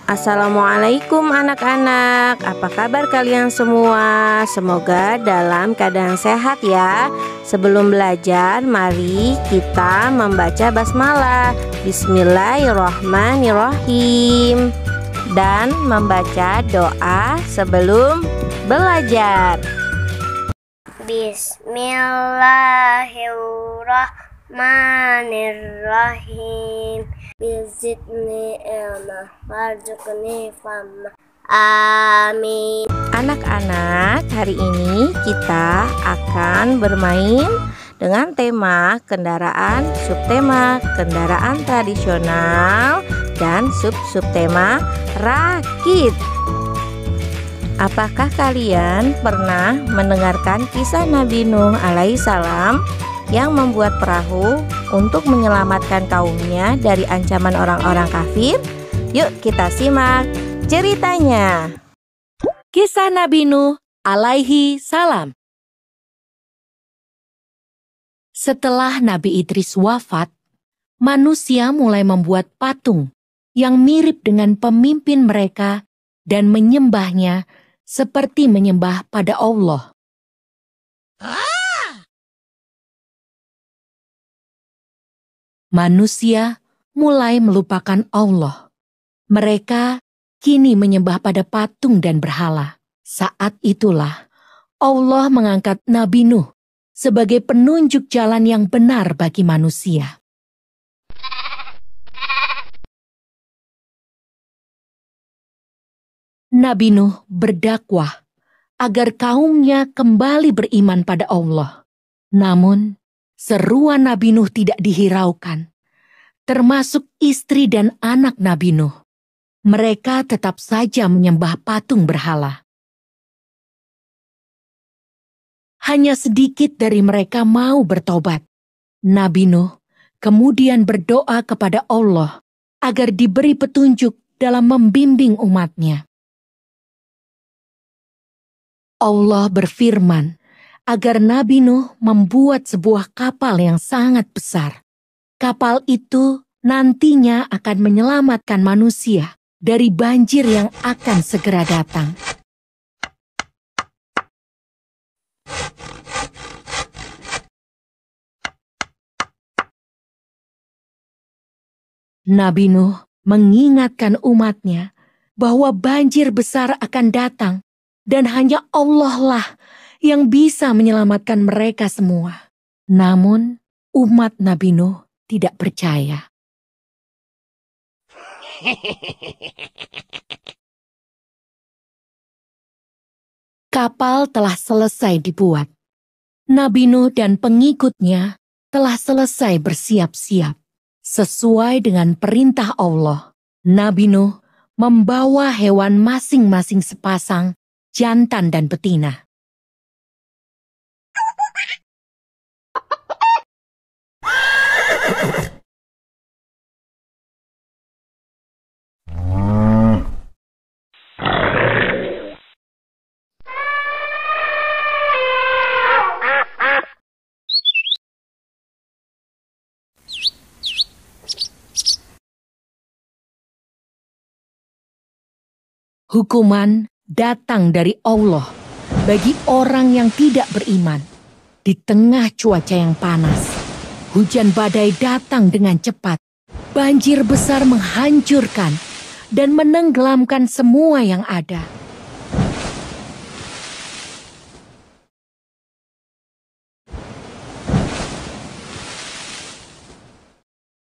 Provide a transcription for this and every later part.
Assalamualaikum anak-anak, apa kabar kalian semua? Semoga dalam keadaan sehat ya. Sebelum belajar, mari kita membaca basmalah Bismillahirrahmanirrahim dan membaca doa sebelum belajar. Bismillahirrahmanirrahim. Bizidni ilma warzuqni fahma. Amin. Anak-anak, hari ini kita akan bermain dengan tema kendaraan, subtema kendaraan tradisional, dan subtema rakit. Apakah kalian pernah mendengarkan kisah Nabi Nuh alaihissalam yang membuat perahu untuk menyelamatkan kaumnya dari ancaman orang-orang kafir? Yuk kita simak ceritanya. Kisah Nabi Nuh alaihi salam. Setelah Nabi Idris wafat, manusia mulai membuat patung yang mirip dengan pemimpin mereka dan menyembahnya seperti menyembah pada Allah. Manusia mulai melupakan Allah. Mereka kini menyembah pada patung dan berhala. Saat itulah Allah mengangkat Nabi Nuh sebagai penunjuk jalan yang benar bagi manusia. Nabi Nuh berdakwah agar kaumnya kembali beriman pada Allah. Namun, seruan Nabi Nuh tidak dihiraukan, termasuk istri dan anak Nabi Nuh. Mereka tetap saja menyembah patung berhala. Hanya sedikit dari mereka mau bertobat. Nabi Nuh kemudian berdoa kepada Allah agar diberi petunjuk dalam membimbing umatnya. Allah berfirman agar Nabi Nuh membuat sebuah kapal yang sangat besar. Kapal itu nantinya akan menyelamatkan manusia dari banjir yang akan segera datang. Nabi Nuh mengingatkan umatnya bahwa banjir besar akan datang dan hanya Allah lah yang bisa menyelamatkan mereka semua. Namun, umat Nabi Nuh tidak percaya. Kapal telah selesai dibuat. Nabi Nuh dan pengikutnya telah selesai bersiap-siap. Sesuai dengan perintah Allah, Nabi Nuh membawa hewan masing-masing sepasang, jantan dan betina. Hukuman datang dari Allah bagi orang yang tidak beriman. Di tengah cuaca yang panas, hujan badai datang dengan cepat. Banjir besar menghancurkan dan menenggelamkan semua yang ada.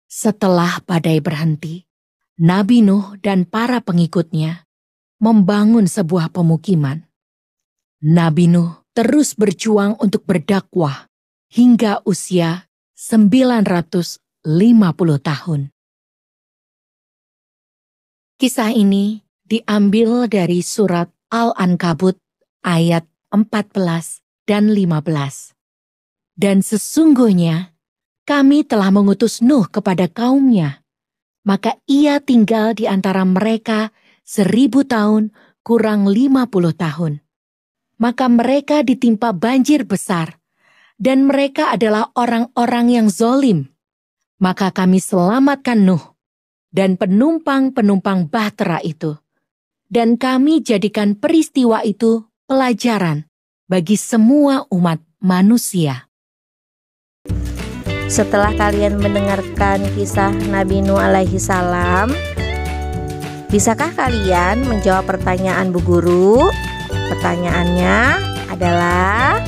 Setelah badai berhenti, Nabi Nuh dan para pengikutnya membangun sebuah pemukiman. Nabi Nuh terus berjuang untuk berdakwah hingga usia 950 tahun. Kisah ini diambil dari surat Al-Ankabut ayat 14 dan 15. Dan sesungguhnya kami telah mengutus Nuh kepada kaumnya, maka ia tinggal di antara mereka 1000 tahun kurang 50 tahun. Maka mereka ditimpa banjir besar, dan mereka adalah orang-orang yang zolim. Maka kami selamatkan Nuh dan penumpang-penumpang bahtera itu. Dan kami jadikan peristiwa itu pelajaran bagi semua umat manusia. Setelah kalian mendengarkan kisah Nabi Nuh alaihi salam, bisakah kalian menjawab pertanyaan Bu Guru? Pertanyaannya adalah,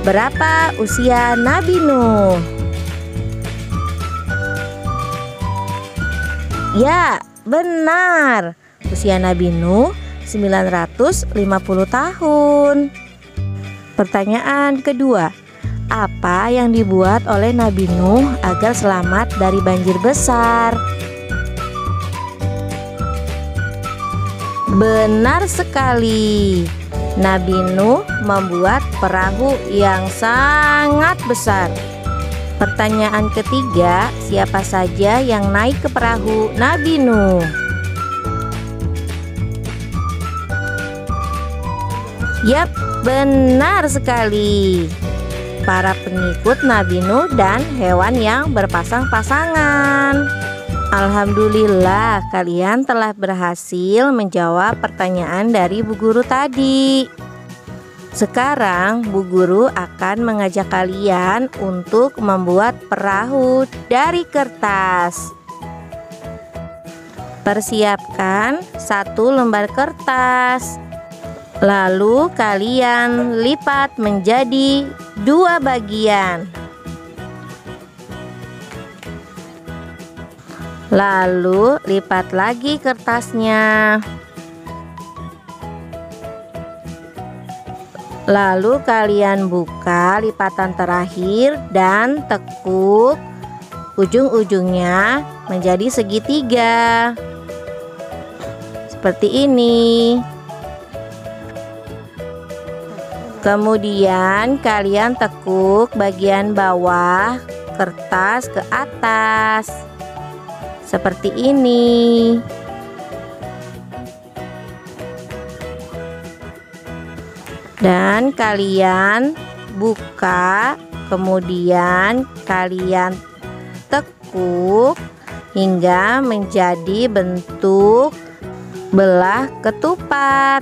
berapa usia Nabi Nuh? Ya, benar. Usia Nabi Nuh 950 tahun. Pertanyaan kedua, apa yang dibuat oleh Nabi Nuh agar selamat dari banjir besar? Benar sekali. Nabi Nuh membuat perahu yang sangat besar. Pertanyaan ketiga, siapa saja yang naik ke perahu Nabi Nuh? Yap, benar sekali. Para pengikut Nabi Nuh dan hewan yang berpasang-pasangan. Alhamdulillah, kalian telah berhasil menjawab pertanyaan dari Bu Guru tadi. Sekarang Bu Guru akan mengajak kalian untuk membuat perahu dari kertas. Persiapkan 1 lembar kertas. Lalu kalian lipat menjadi 2 bagian. Lalu lipat lagi kertasnya. Lalu kalian buka lipatan terakhir dan tekuk ujung-ujungnya menjadi segitiga. Seperti ini. Kemudian kalian tekuk bagian bawah kertas ke atas. Seperti ini. Dan kalian buka, kemudian kalian tekuk hingga menjadi bentuk belah ketupat.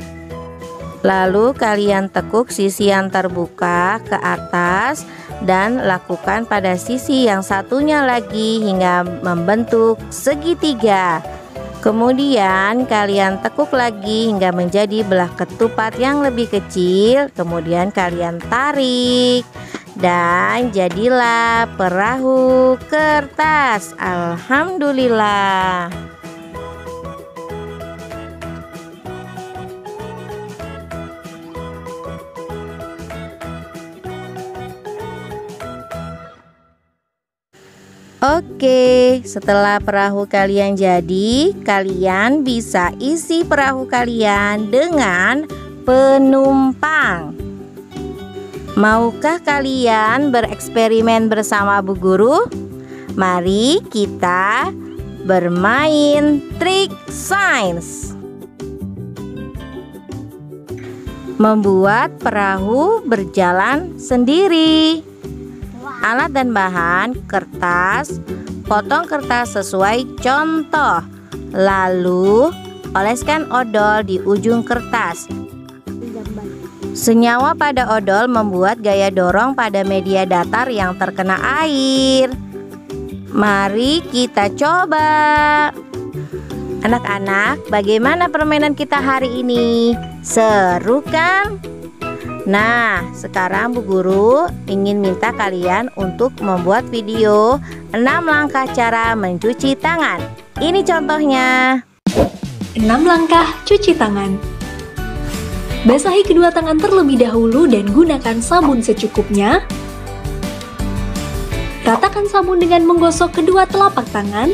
Lalu kalian tekuk sisi yang terbuka ke atas dan lakukan pada sisi yang satunya lagi hingga membentuk segitiga. Kemudian kalian tekuk lagi hingga menjadi belah ketupat yang lebih kecil. Kemudian kalian tarik dan jadilah perahu kertas. Alhamdulillah. Oke, setelah perahu kalian jadi, kalian bisa isi perahu kalian dengan penumpang. Maukah kalian bereksperimen bersama Bu Guru? Mari kita bermain trik sains. Membuat perahu berjalan sendiri. Alat dan bahan: kertas, potong kertas sesuai contoh. Lalu oleskan odol di ujung kertas. Senyawa pada odol membuat gaya dorong pada media datar yang terkena air. Mari kita coba. Anak-anak, bagaimana permainan kita hari ini? Seru kan? Nah, sekarang Bu Guru ingin minta kalian untuk membuat video 6 langkah cara mencuci tangan. Ini contohnya. 6 langkah cuci tangan. Basahi kedua tangan terlebih dahulu dan gunakan sabun secukupnya. Ratakan sabun dengan menggosok kedua telapak tangan.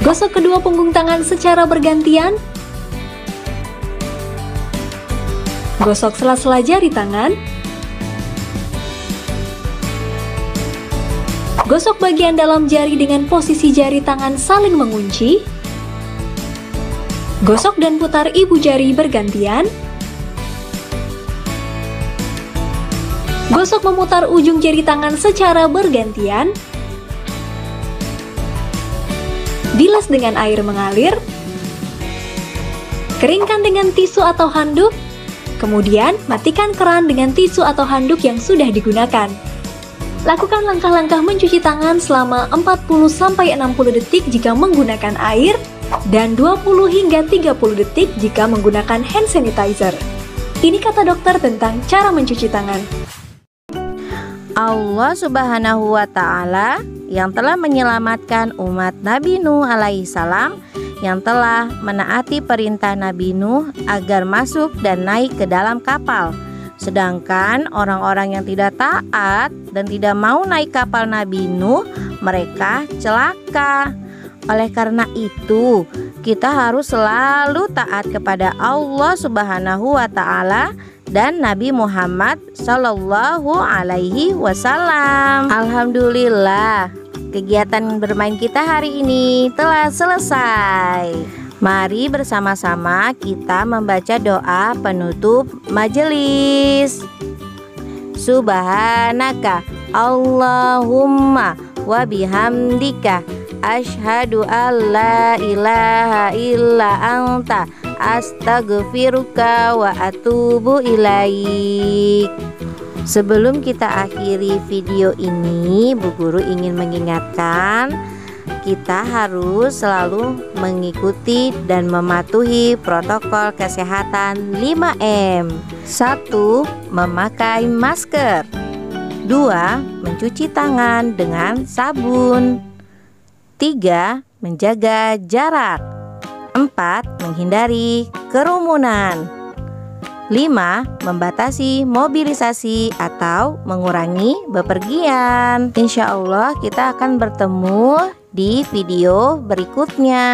Gosok kedua punggung tangan secara bergantian. Gosok sela-sela jari tangan. Gosok bagian dalam jari dengan posisi jari tangan saling mengunci. Gosok dan putar ibu jari bergantian. Gosok memutar ujung jari tangan secara bergantian. Bilas dengan air mengalir. Keringkan dengan tisu atau handuk. Kemudian, matikan keran dengan tisu atau handuk yang sudah digunakan. Lakukan langkah-langkah mencuci tangan selama 40-60 detik jika menggunakan air dan 20 hingga 30 detik jika menggunakan hand sanitizer. Ini kata dokter tentang cara mencuci tangan. Allah Subhanahu wa Ta'ala yang telah menyelamatkan umat Nabi Nuh alaihi salam, yang telah menaati perintah Nabi Nuh agar masuk dan naik ke dalam kapal. Sedangkan orang-orang yang tidak taat dan tidak mau naik kapal Nabi Nuh, mereka celaka. Oleh karena itu, kita harus selalu taat kepada Allah Subhanahu wa Ta'ala dan Nabi Muhammad Sallallahu Alaihi Wasallam. Alhamdulillah, kegiatan bermain kita hari ini telah selesai. Mari bersama-sama kita membaca doa penutup majelis. Subhanaka Allahumma wa bihamdika asyhadu an la ilaha illa anta astaghfiruka wa atubu ilaik. Sebelum kita akhiri video ini, Bu Guru ingin mengingatkan kita harus selalu mengikuti dan mematuhi protokol kesehatan 5M. 1. Memakai masker. 2. Mencuci tangan dengan sabun. 3. Menjaga jarak. 4. Menghindari kerumunan. 5. Membatasi mobilisasi atau mengurangi bepergian. Insya Allah kita akan bertemu di video berikutnya.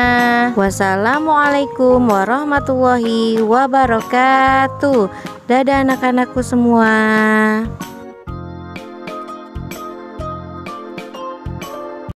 Wassalamualaikum warahmatullahi wabarakatuh. Dadah anak-anakku semua.